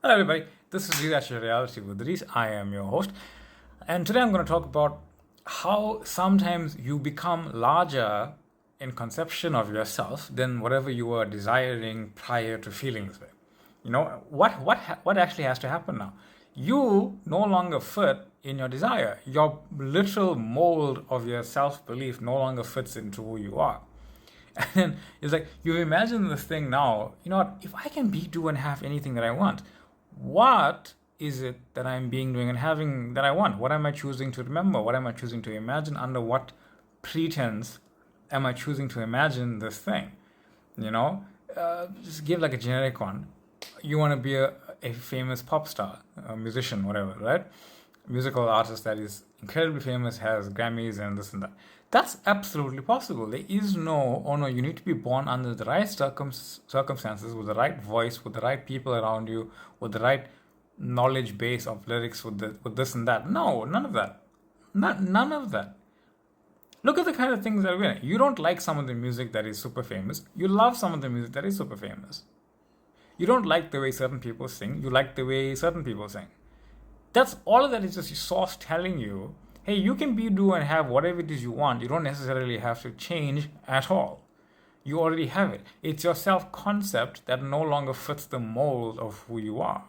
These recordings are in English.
Hello, everybody. This is Research Reality with Reese. I am your host, and today I'm going to talk about how sometimes you become larger in conception of yourself than whatever you were desiring prior to feeling this way. You know what actually has to happen now? You no longer fit in your desire. Your literal mold of your self belief no longer fits into who you are. And then it's like you imagine this thing now, you know what, if I can be, do, and have anything that I want, what is it that I'm being, doing, and having that I want? What am I choosing to remember? What am I choosing to imagine? Under what pretense am I choosing to imagine this thing? You know, just give like a generic one. You want to be a famous pop star, a musician, whatever, right? Musical artist that is incredibly famous, has Grammys and this and that. That's absolutely possible. There is no, oh no, you need to be born under the right circumstances, with the right voice, with the right people around you, with the right knowledge base of lyrics, with this and that. No, none of that. None of that. Look at the kind of things that are in it. You don't like some of the music that is super famous. You love some of the music that is super famous. You don't like the way certain people sing. You like the way certain people sing. That's all of that is just your source telling you, hey, you can be, do, and have whatever it is you want. You don't necessarily have to change at all. You already have it. It's your self concept that no longer fits the mold of who you are.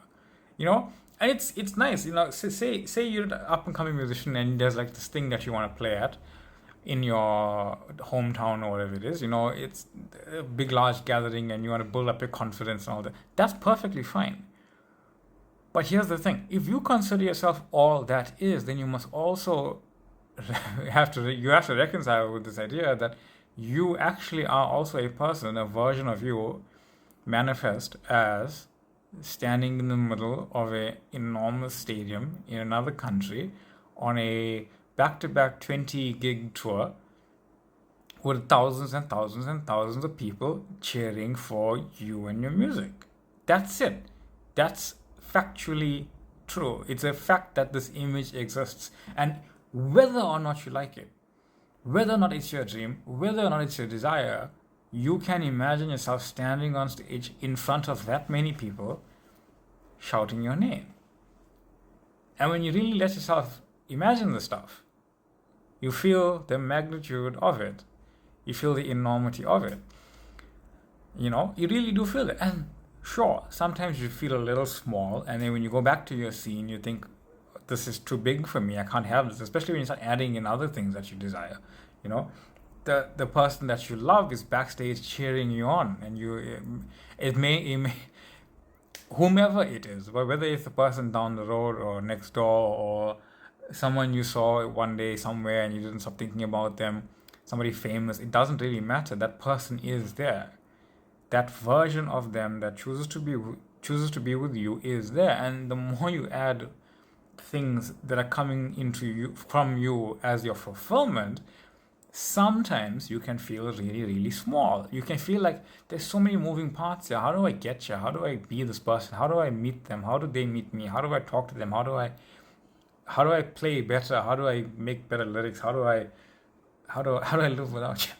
You know? And it's nice, you know, say you're an up and coming musician and there's like this thing that you want to play at in your hometown or whatever it is, you know, it's a big large gathering and you want to build up your confidence and all that. That's perfectly fine. But here's the thing: if you consider yourself all that is, then you must also have to reconcile with this idea that you actually are also a person, a version of you, manifest as standing in the middle of a enormous stadium in another country on a back-to-back 20 gig tour with thousands and thousands and thousands of people cheering for you and your music. That's it. That's factually true. It's a fact that this image exists. And whether or not you like it, whether or not it's your dream, whether or not it's your desire, you can imagine yourself standing on stage in front of that many people shouting your name. And when you really let yourself imagine the stuff, you feel the magnitude of it. You feel the enormity of it. You know, you really do feel it. And sure, sometimes you feel a little small, and then when you go back to your scene, you think, this is too big for me, I can't have this, especially when you start adding in other things that you desire. You know, the person that you love is backstage cheering you on, and it may whomever it is, but whether it's the person down the road or next door or someone you saw one day somewhere and you didn't stop thinking about them, somebody famous, it doesn't really matter. That person is there. That version of them that chooses to be with you is there. And the more you add things that are coming into you from you as your fulfillment, sometimes you can feel really, really small. You can feel like there's so many moving parts here. How do I get here? How do I be this person? How do I meet them? How do they meet me? How do I talk to them? How do I play better? How do I make better lyrics? How do I live without you?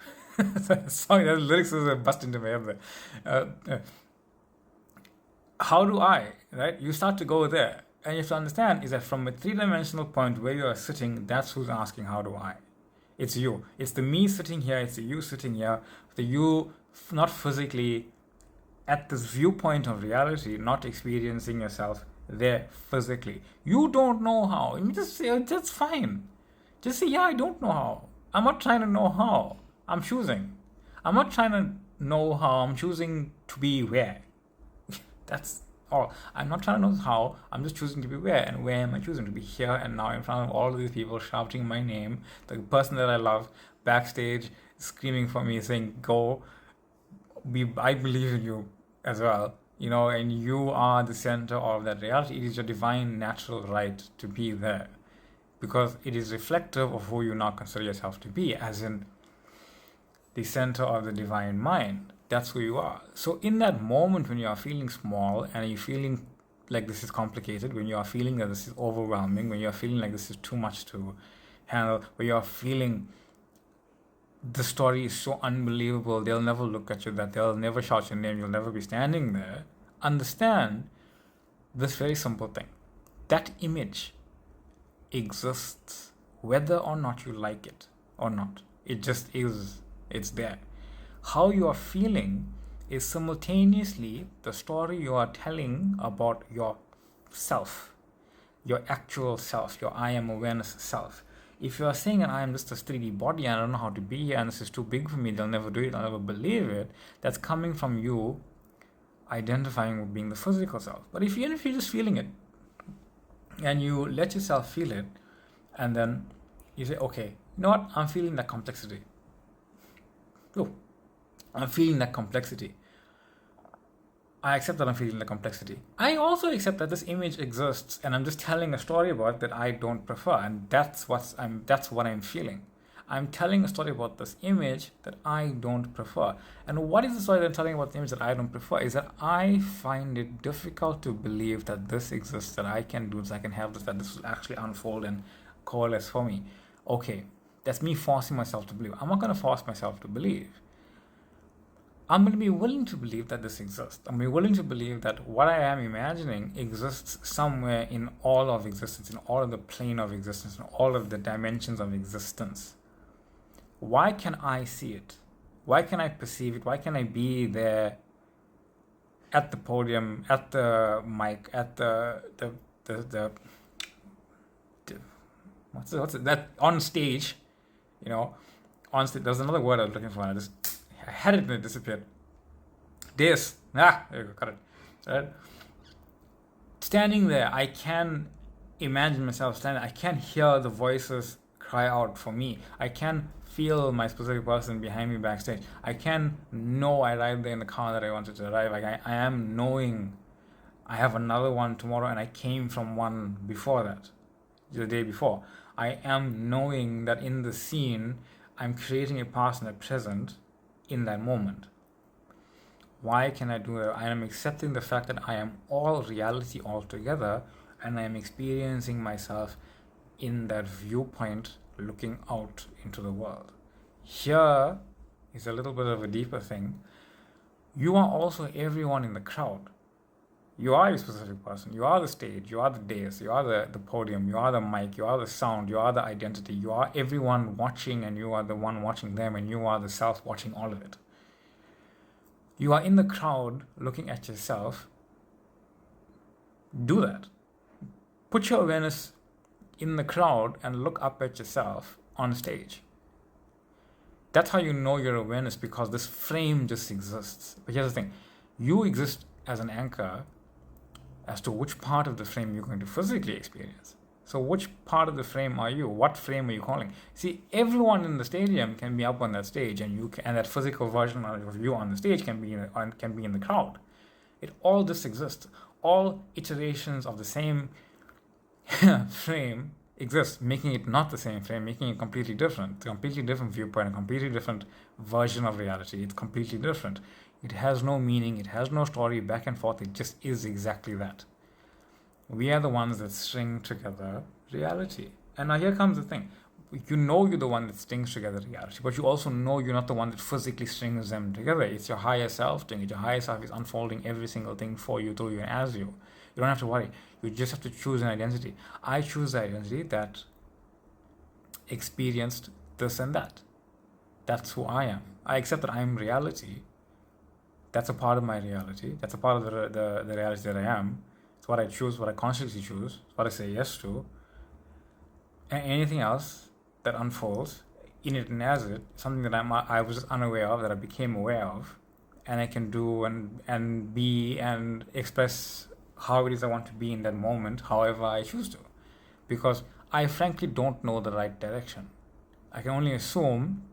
Sorry, the lyrics is bust into my head there. How do I, right? You start to go there. And you have to understand is that from a three-dimensional point where you are sitting, that's who's asking, how do I? It's you. It's the me sitting here. It's the you sitting here. The you not physically at this viewpoint of reality, not experiencing yourself there physically. You don't know how. I mean, just say, that's fine. Just say, yeah, I don't know how. I'm not trying to know how. I'm choosing. I'm not trying to know how. I'm choosing to be where. That's all. I'm not trying to know how. I'm just choosing to be where. And where am I choosing? To be here and now in front of all of these people shouting my name. The person that I love backstage screaming for me, saying, go. I believe in you as well. You know, and you are the center of that reality. It is your divine natural right to be there. Because it is reflective of who you now consider yourself to be, as in the center of the divine mind. That's who you are. So in that moment when you are feeling small and you're feeling like this is complicated, when you are feeling that this is overwhelming, when you are feeling like this is too much to handle, when you are feeling the story is so unbelievable, they'll never look at you, that they'll never shout your name, you'll never be standing there, understand this very simple thing. That image exists whether or not you like it or not. It just is. It's there. How you are feeling is simultaneously the story you are telling about yourself, your actual self, your I am awareness self. If you are saying I am just a 3D body and I don't know how to be here and this is too big for me, they'll never do it, I'll never believe it, that's coming from you identifying with being the physical self. But even if you're just feeling it and you let yourself feel it, and then you say, okay, you know what, I'm feeling that complexity. Oh, I'm feeling that complexity. I accept that I'm feeling the complexity. I also accept that this image exists and I'm just telling a story about it that I don't prefer, and that's what I'm feeling. I'm telling a story about this image that I don't prefer. And what is the story that I'm telling about the image that I don't prefer? Is that I find it difficult to believe that this exists, that I can do this, I can have this, that this will actually unfold and coalesce for me. Okay, that's me forcing myself to believe. I'm not going to force myself to believe. I'm going to be willing to believe that this exists. I'm going to be willing to believe that what I am imagining exists somewhere in all of existence, in all of the plane of existence, in all of the dimensions of existence. Why can I see it? Why can I perceive it? Why can I be there at the podium, at the mic, at the what's it, that on stage, on stage. There's another word I was looking for, and I had it and it disappeared. There you go, got it. Right? Standing there, I can imagine myself standing. I can hear the voices cry out for me. I can feel my specific person behind me backstage. I can know I arrived there in the car that I wanted to arrive. Like I am knowing I have another one tomorrow and I came from one before that, the day before. I am knowing that in the scene, I'm creating a past and a present in that moment. Why can I do that? I am accepting the fact that I am all reality altogether, and I am experiencing myself in that viewpoint looking out into the world. Here is a little bit of a deeper thing. You are also everyone in the crowd. You are a specific person. You are the stage. You are the dais. You are the podium. You are the mic. You are the sound. You are the identity. You are everyone watching, and you are the one watching them, and you are the self watching all of it. You are in the crowd looking at yourself. Do that. Put your awareness in the crowd and look up at yourself on stage. That's how you know your awareness, because this frame just exists. But here's the thing. You exist as an anchor as to which part of the frame you're going to physically experience. So which part of the frame are you? What frame are you calling? See, everyone in the stadium can be up on that stage, and that physical version of you on the stage can be in the crowd. It all just exists. All iterations of the same frame exist, making it not the same frame, making it completely different. A completely different viewpoint, a completely different version of reality. It's completely different. It has no meaning, it has no story back and forth, it just is exactly that. We are the ones that string together reality. And now here comes the thing. You know you're the one that strings together reality, but you also know you're not the one that physically strings them together. It's your higher self doing it. Your higher self is unfolding every single thing for you, through you, and as you. You don't have to worry. You just have to choose an identity. I choose the identity that experienced this and that. That's who I am. I accept that I am reality. That's a part of my reality. That's a part of the reality that I am. It's what I choose, what I consciously choose, it's what I say yes to. And anything else that unfolds in it and as it, something that I was just unaware of, that I became aware of, and I can do and be and express how it is I want to be in that moment, however I choose to. Because I frankly don't know the right direction. I can only assume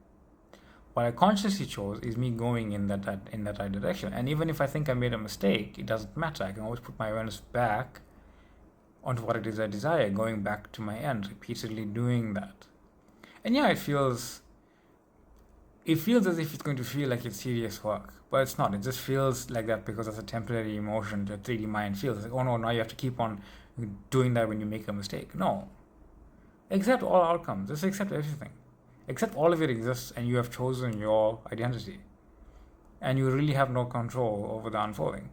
what I consciously chose is me going in that right direction. And even if I think I made a mistake, it doesn't matter. I can always put my awareness back onto what it is I desire, going back to my end, repeatedly doing that. And yeah, it feels as if it's going to feel like it's serious work, but it's not. It just feels like that because it's a temporary emotion. The 3D mind feels like, oh no, now you have to keep on doing that when you make a mistake. No. Accept all outcomes. Just accept everything. Except all of it exists and you have chosen your identity. And you really have no control over the unfolding.